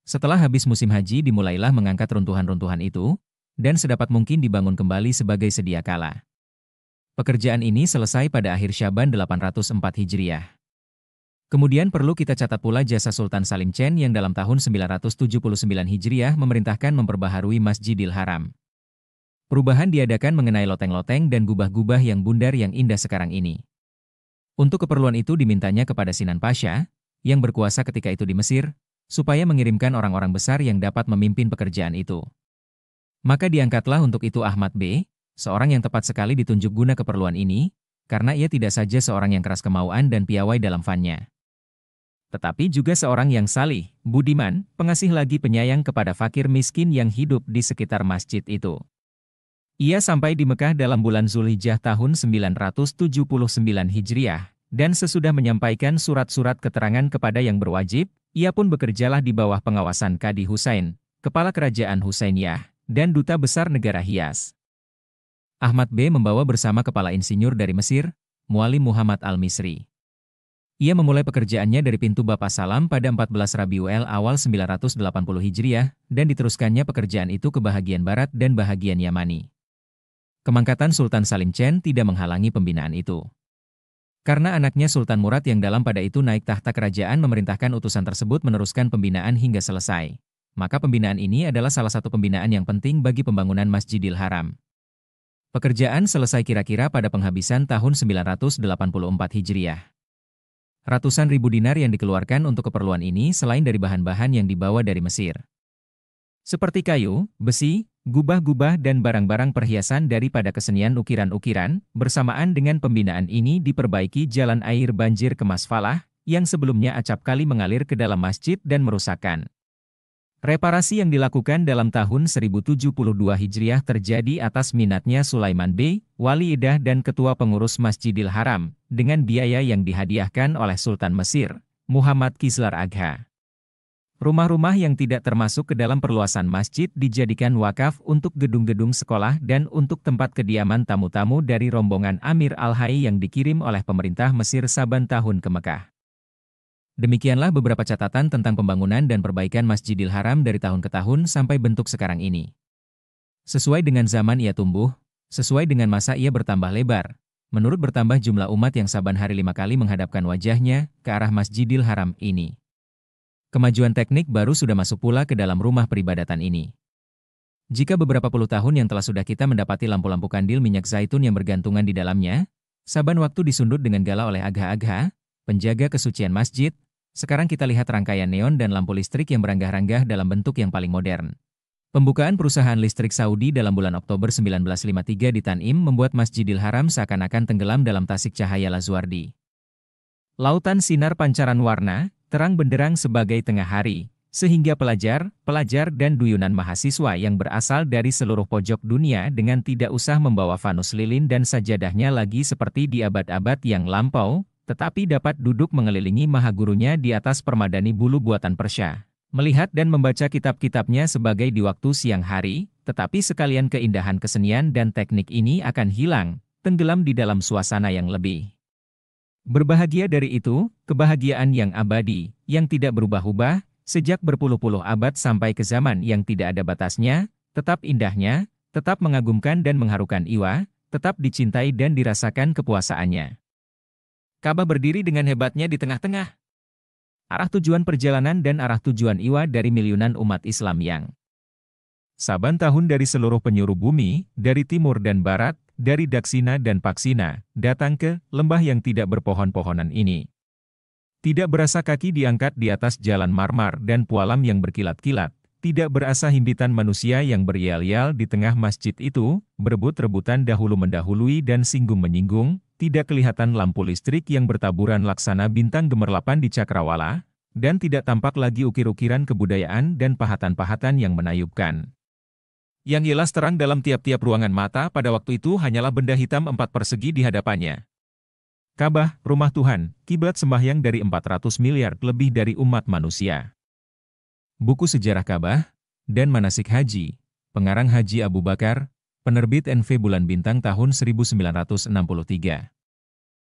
Setelah habis musim haji dimulailah mengangkat runtuhan-runtuhan itu, dan sedapat mungkin dibangun kembali sebagai sedia kala. Pekerjaan ini selesai pada akhir Syaban 804 Hijriah. Kemudian perlu kita catat pula jasa Sultan Salim Chen yang dalam tahun 979 Hijriah memerintahkan memperbaharui Masjidil Haram. Perubahan diadakan mengenai loteng-loteng dan gubah-gubah yang bundar yang indah sekarang ini. Untuk keperluan itu dimintanya kepada Sinan Pasha, yang berkuasa ketika itu di Mesir, supaya mengirimkan orang-orang besar yang dapat memimpin pekerjaan itu. Maka diangkatlah untuk itu Ahmad B., seorang yang tepat sekali ditunjuk guna keperluan ini, karena ia tidak saja seorang yang keras kemauan dan piawai dalam fannya, tetapi juga seorang yang salih, budiman, pengasih lagi penyayang kepada fakir miskin yang hidup di sekitar masjid itu. Ia sampai di Mekah dalam bulan Zulhijjah tahun 979 Hijriah, dan sesudah menyampaikan surat-surat keterangan kepada yang berwajib, ia pun bekerjalah di bawah pengawasan Qadi Husain, kepala kerajaan Husainiyah, dan duta besar negara Hijaz. Ahmad B. membawa bersama kepala insinyur dari Mesir, Muallim Muhammad Al-Misri. Ia memulai pekerjaannya dari pintu Bab Salam pada 14 Rabiul Awal 980 Hijriah, dan diteruskannya pekerjaan itu ke bahagian barat dan bahagian Yamani. Kemangkatan Sultan Salim Chen tidak menghalangi pembinaan itu. Karena anaknya Sultan Murad yang dalam pada itu naik tahta kerajaan memerintahkan utusan tersebut meneruskan pembinaan hingga selesai. Maka pembinaan ini adalah salah satu pembinaan yang penting bagi pembangunan Masjidil Haram. Pekerjaan selesai kira-kira pada penghabisan tahun 984 Hijriah. Ratusan ribu dinar yang dikeluarkan untuk keperluan ini selain dari bahan-bahan yang dibawa dari Mesir, seperti kayu, besi, gubah-gubah dan barang-barang perhiasan daripada kesenian ukiran-ukiran. Bersamaan dengan pembinaan ini diperbaiki jalan air banjir ke Masfalah, yang sebelumnya acap kali mengalir ke dalam masjid dan merusakkan. Reparasi yang dilakukan dalam tahun 1072 Hijriah terjadi atas minatnya Sulaiman B., Wali Idah dan Ketua Pengurus Masjidil Haram, dengan biaya yang dihadiahkan oleh Sultan Mesir, Muhammad Kizlar Agha. Rumah-rumah yang tidak termasuk ke dalam perluasan masjid dijadikan wakaf untuk gedung-gedung sekolah dan untuk tempat kediaman tamu-tamu dari rombongan Amir Al-Hai yang dikirim oleh pemerintah Mesir saban tahun ke Mekah. Demikianlah beberapa catatan tentang pembangunan dan perbaikan Masjidil Haram dari tahun ke tahun sampai bentuk sekarang ini. Sesuai dengan zaman ia tumbuh, sesuai dengan masa ia bertambah lebar, menurut bertambah jumlah umat yang saban hari 5 kali menghadapkan wajahnya ke arah Masjidil Haram ini. Kemajuan teknik baru sudah masuk pula ke dalam rumah peribadatan ini. Jika beberapa puluh tahun yang telah sudah kita mendapati lampu-lampu kandil minyak zaitun yang bergantungan di dalamnya, saban waktu disundut dengan gala oleh agha-agha, penjaga kesucian masjid, sekarang kita lihat rangkaian neon dan lampu listrik yang beranggah-ranggah dalam bentuk yang paling modern. Pembukaan perusahaan listrik Saudi dalam bulan Oktober 1953 di Tanim membuat Masjidil Haram seakan-akan tenggelam dalam tasik cahaya Lazuardi. Lautan sinar pancaran warna, terang benderang sebagai tengah hari, sehingga pelajar dan duyunan mahasiswa yang berasal dari seluruh pojok dunia dengan tidak usah membawa fanus lilin dan sajadahnya lagi seperti di abad-abad yang lampau, tetapi dapat duduk mengelilingi maha gurunya di atas permadani bulu buatan Persya, melihat dan membaca kitab-kitabnya sebagai di waktu siang hari, tetapi sekalian keindahan kesenian dan teknik ini akan hilang, tenggelam di dalam suasana yang lebih berbahagia dari itu, kebahagiaan yang abadi, yang tidak berubah-ubah, sejak berpuluh-puluh abad sampai ke zaman yang tidak ada batasnya, tetap indahnya, tetap mengagumkan dan mengharukan iwa, tetap dicintai dan dirasakan kepuasaannya. Ka'bah berdiri dengan hebatnya di tengah-tengah arah tujuan perjalanan dan arah tujuan iwa dari miliunan umat Islam yang saban tahun dari seluruh penjuru bumi, dari timur dan barat, dari Daksina dan Paksina, datang ke lembah yang tidak berpohon-pohonan ini. Tidak berasa kaki diangkat di atas jalan marmar dan pualam yang berkilat-kilat, tidak berasa himpitan manusia yang beryal-yal di tengah masjid itu, berebut-rebutan dahulu mendahului dan singgung-menyinggung, tidak kelihatan lampu listrik yang bertaburan laksana bintang gemerlapan di cakrawala, dan tidak tampak lagi ukir-ukiran kebudayaan dan pahatan-pahatan yang menayubkan. Yang jelas terang dalam tiap-tiap ruangan mata pada waktu itu hanyalah benda hitam 4 persegi di hadapannya. Ka'bah, rumah Tuhan, kiblat sembahyang dari 400 miliar lebih dari umat manusia. Buku Sejarah Ka'bah dan Manasik Haji, pengarang Haji Abu Bakar, penerbit NV Bulan Bintang tahun 1963.